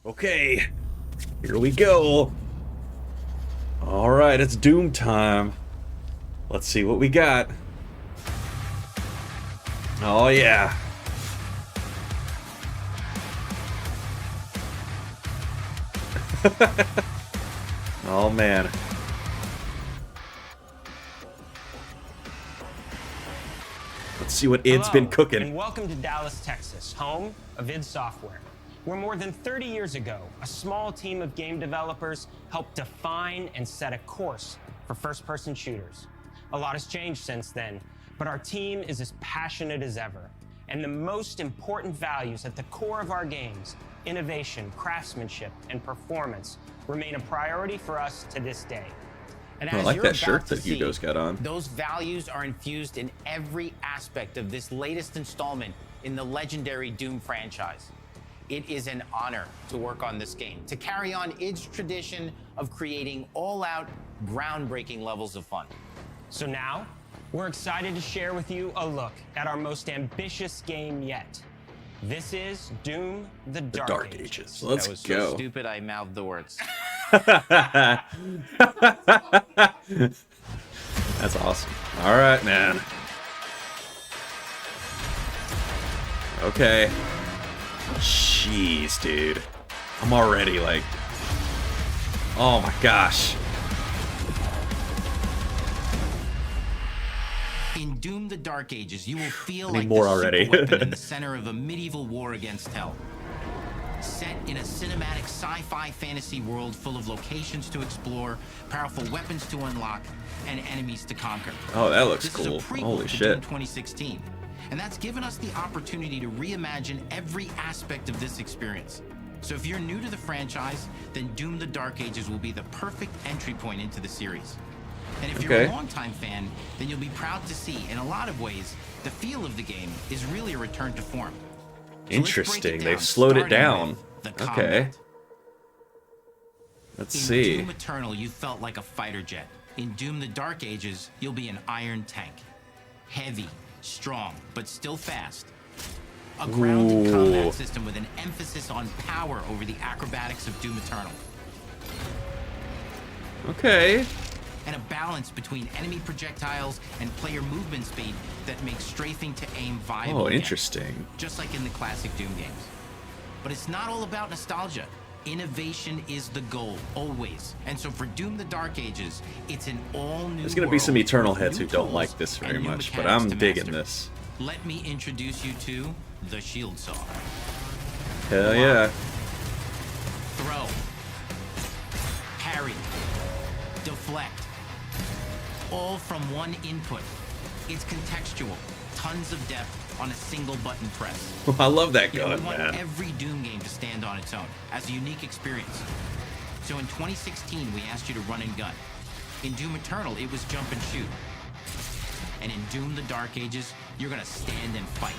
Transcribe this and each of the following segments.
Okay, here we go. All right, it's Doom time. Let's see what we got. Oh yeah. Oh man. Let's see what id's been cooking. And welcome to Dallas, Texas, home of id Software, where more than 30 years ago, a small team of game developers helped define and set a course for first-person shooters. A lot has changed since then, but our team is as passionate as ever. And the most important values at the core of our games, innovation, craftsmanship, and performance, remain a priority for us to this day. And I like that shirt that Hugo's got on. Those values are infused in every aspect of this latest installment in the legendary Doom franchise. It is an honor to work on this game, to carry on id's tradition of creating all-out, groundbreaking levels of fun. So now, we're excited to share with you a look at our most ambitious game yet. This is Doom: The Dark Ages. Let's that was go. So stupid, I mouthed the words. That's awesome. All right, man. Okay. Jeez, dude. I'm already like... Oh my gosh. In Doom: The Dark Ages, you will feel I need like more the already. superweapon in the center of a medieval war against hell. Set in a cinematic sci-fi fantasy world full of locations to explore, powerful weapons to unlock, and enemies to conquer. Oh, that looks This cool. is a prequel Holy to shit. Doom 2016, and that's given us the opportunity to reimagine every aspect of this experience. So if you're new to the franchise, then Doom: The Dark Ages will be the perfect entry point into the series. And if you're a longtime fan, then you'll be proud to see, in a lot of ways, the feel of the game is really a return to form. So Interesting. They've slowed it down. Okay. Combat. Let's In see. Doom Eternal, you felt like a fighter jet. In Doom: The Dark Ages, you'll be an iron tank. Heavy, strong, but still fast. A grounded combat system with an emphasis on power over the acrobatics of Doom Eternal. Okay. And a balance between enemy projectiles and player movement speed that makes strafing to aim viable. Oh, again, interesting. just like in the classic Doom games. But it's not all about nostalgia. Innovation is the goal, always. And so for Doom: The Dark Ages, it's an all-new There's gonna be some world Eternal with heads new who don't tools like this very and new much, but mechanics I'm to digging master. this. Let me introduce you to the Shield Saw. Hell yeah. Throw. Parry. Deflect. All from one input. It's contextual. Tons of depth on a single button press. I love that You know, gun, we want man. every Doom game to stand on its own as a unique experience. So in 2016, we asked you to run and gun. In Doom Eternal, it was jump and shoot. And in Doom: The Dark Ages, you're gonna stand and fight.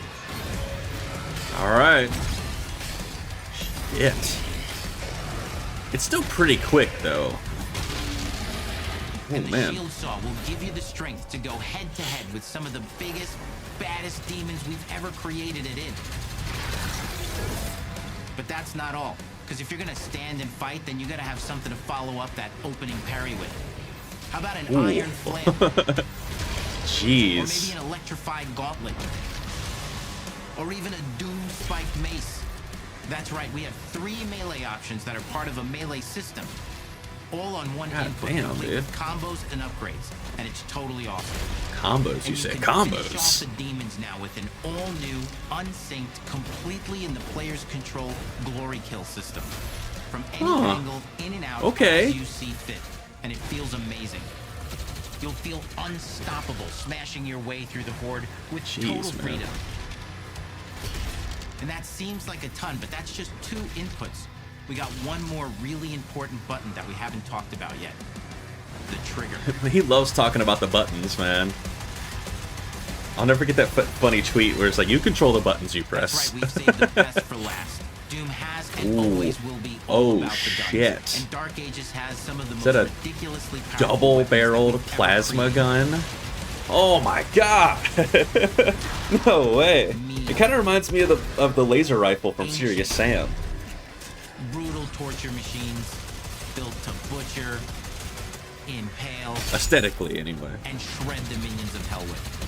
All right. Shit. It's still pretty quick, though. Oh, And the man. Shield Saw will give you the strength to go head-to-head with some of the biggest, baddest demons we've ever created at id. But that's not all. Because if you're gonna stand and fight, then you gotta have something to follow up that opening parry with. How about an iron flail? Jeez. Or maybe an electrified gauntlet. Or even a Doom spiked mace. That's right, we have 3 melee options that are part of a melee system. All on one God input, damn, complete dude. with combos and upgrades. And it's totally awesome. Combos, And you say? can finish off Combos. the demons now with an all-new, unsynced, completely in the player's control glory kill system. From any angle, in and out, as you see fit. And it feels amazing. You'll feel unstoppable, smashing your way through the horde with total freedom. And that seems like a ton, but that's just 2 inputs. We got one more really important button that we haven't talked about yet. The trigger. He loves talking about the buttons, man. I'll never forget that funny tweet where it's like, you control the buttons you press. That's right, we've saved the best for last. Doom has and always will be all about the guns. And Dark Ages has some of the most ridiculously powerful double-barreled plasma gun? Oh my god! No way. It kind of reminds me of the laser rifle from Serious Sam. Brutal torture machines built to butcher, impale, Aesthetically, anyway. and shred the minions of hell with.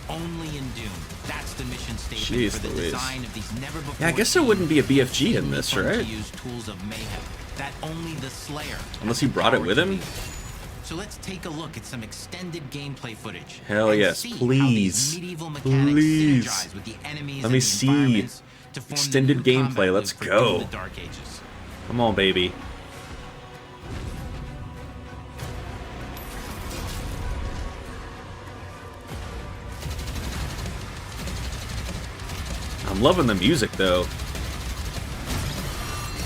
Only in Doom. That's the mission statement Jeez for the Louise. design of these never before. Yeah, I guess there wouldn't be a BFG in insanely this, fun to right? use tools of mayhem that only the Slayer. Unless has he brought it the with power to him? lead. So let's take a look at some extended gameplay footage. Hell and yes, see how please. these medieval mechanics Please. synergize with the enemies Let me and the see. environments to form the Extended new gameplay, combat let's loop for go. Doom: The Dark Ages. Come on, baby. I'm loving the music, though.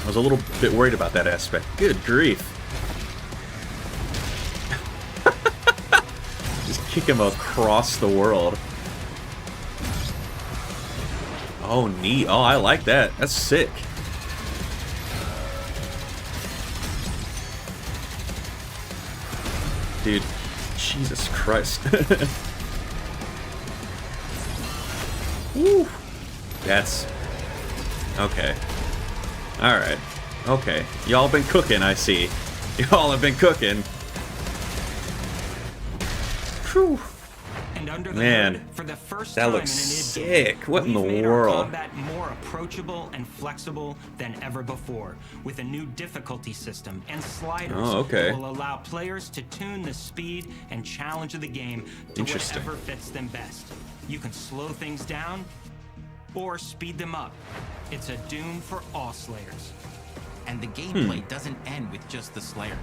I was a little bit worried about that aspect. Good grief. Just kick him across the world. Oh, neat. Oh, I like that. That's sick. Dude, Jesus Christ. Woo. That's... okay. Alright. Okay. Y'all been cooking, I see. Y'all have been cooking. Whew. And under the Man, hood, for the first that time looks in an id game, sick. What in we've the made our world? combat more approachable and flexible than ever before, with a new difficulty system and sliders Oh, okay. that will allow players to tune the speed and challenge of the game to Interesting. whatever fits them best. You can slow things down or speed them up. It's a Doom for all Slayers. And the gameplay doesn't end with just the Slayer.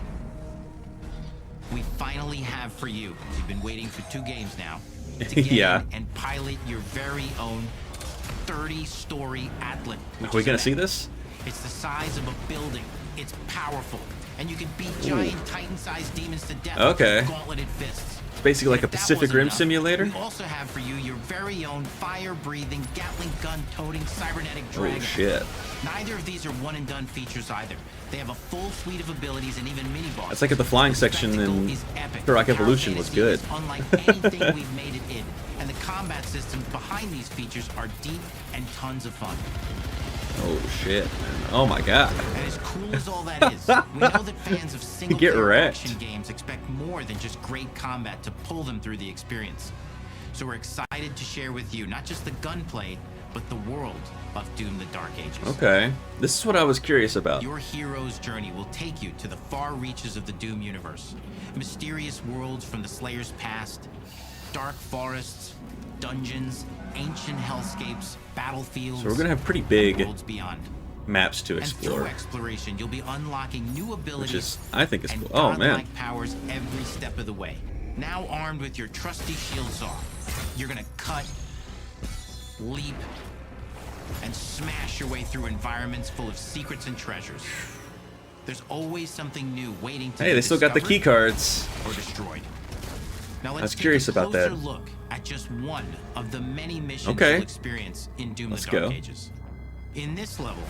We finally have for you, you've been waiting for 2 games now, to get Yeah. in and pilot your very own 30-story Atlas. Are we gonna see this? It's the size of a building. It's powerful. And you can beat giant Titan-sized demons to death Okay. with gauntleted fists. It's basically like a If that Pacific wasn't Rim enough, simulator? We also have for you your very own fire-breathing, Gatling gun-toting cybernetic Oh, dragon. shit. Neither of these are one-and-done features either. They have a full suite of abilities and even mini-bosses. It's like at the flying section in Turok Evolution was good. Unlike anything we've made it in, and the combat systems behind these features are deep and tons of fun. Oh, shit, man. Oh, my God. And as cool as all that is, we know that fans of Get single-player wrecked. action games expect more than just great combat to pull them through the experience. So we're excited to share with you not just the gunplay, but the world of Doom: The Dark Ages. Okay. This is what I was curious about. Your hero's journey will take you to the far reaches of the Doom universe. Mysterious worlds from the Slayer's past, dark forests, dungeons, ancient hellscapes, battlefields, So we're gonna have pretty and big worlds beyond. maps to And through explore. exploration, you'll be unlocking new abilities Which is, I think is and cool. Oh, man. godlike powers every step of the way. Now armed with your trusty shield saw, you're gonna cut, leap, and smash your way through environments full of secrets and treasures. There's always something new waiting to Hey, be they still got the discovered key cards. or destroyed. Now was let's take curious a about that. closer look at just one of the many missions Okay. you'll experience in Doom: Let's The Dark go. Ages. In this level,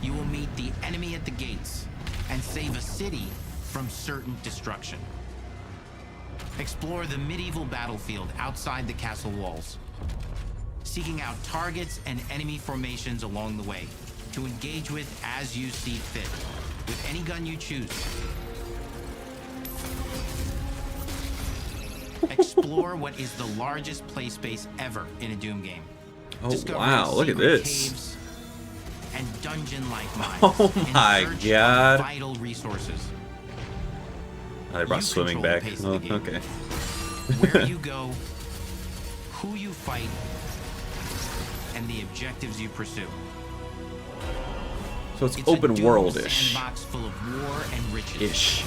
you will meet the enemy at the gates and save a city from certain destruction. Explore the medieval battlefield outside the castle walls, seeking out targets and enemy formations along the way to engage with as you see fit, with any gun you choose. Explore what is the largest play space ever in a Doom game. Oh, Discover wow, look at secret this. caves and dungeon-like mines. Oh in my search of God. vital resources. Oh, they brought You swimming control back. the pace Oh, of the game. okay. Where you go, who you fight, and the objectives you pursue. So it's It's a open Doom world-ish. sandbox full of war and riches. Ish.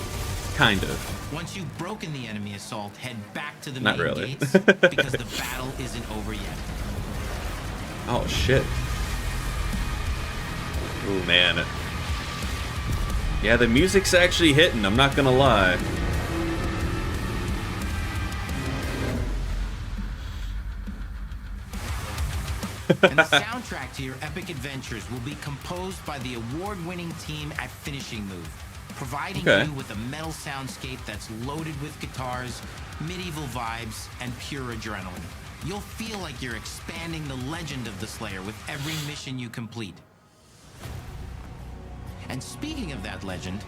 Kind of. Once you've broken the enemy assault, head back to the Not main really. gates because the battle isn't over yet. Oh, shit. Oh, man. Yeah, the music's actually hitting, I'm not gonna lie. And the soundtrack to your epic adventures will be composed by the award-winning team at Finishing Move, providing Okay. you with a metal soundscape that's loaded with guitars, medieval vibes, and pure adrenaline. You'll feel like you're expanding the legend of the Slayer with every mission you complete. And speaking of that legend,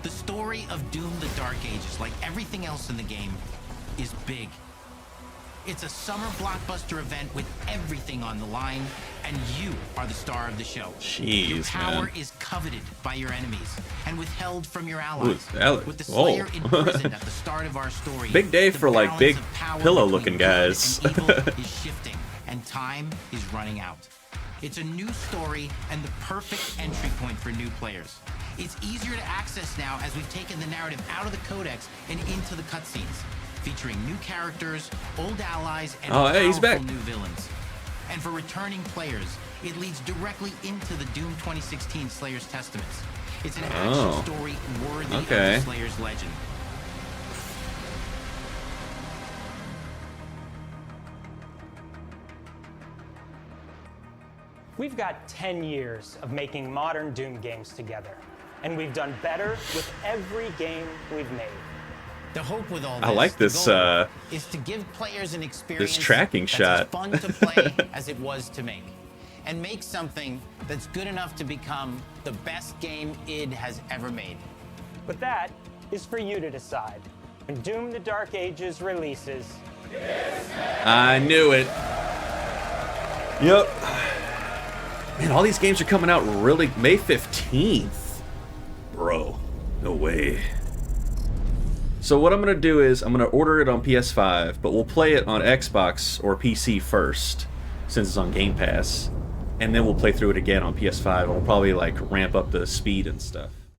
the story of Doom: The Dark Ages, like everything else in the game, is big. It's a summer blockbuster event with everything on the line, and you are the star of the show. Jeez, your power man. is coveted by your enemies and withheld from your allies. Ooh, with the Slayer whoa. imprisoned at the start of our story, Big day the for, like, balance big of power pillow-looking between good guys. and evil is shifting, and time is running out. It's a new story and the perfect entry point for new players. It's easier to access now as we've taken the narrative out of the codex and into the cutscenes, featuring new characters, old allies, and hey, he's back. powerful new villains. And for returning players, it leads directly into the Doom 2016 Slayer's Testaments. It's an action story worthy of the Slayer's legend. We've got 10 years of making modern Doom games together, and we've done better with every game we've made. The hope with all this, I like this, the goal, is to give players an experience tracking that's shot. as fun to play as it was to make, and make something that's good enough to become the best game id has ever made. But that is for you to decide. When Doom: The Dark Ages releases, I knew it. Yep. Man, all these games are coming out really May 15th. Bro, no way. So what I'm going to do is I'm going to order it on PS5, but we'll play it on Xbox or PC first, since it's on Game Pass. And then we'll play through it again on PS5, and we'll probably, like, ramp up the speed and stuff.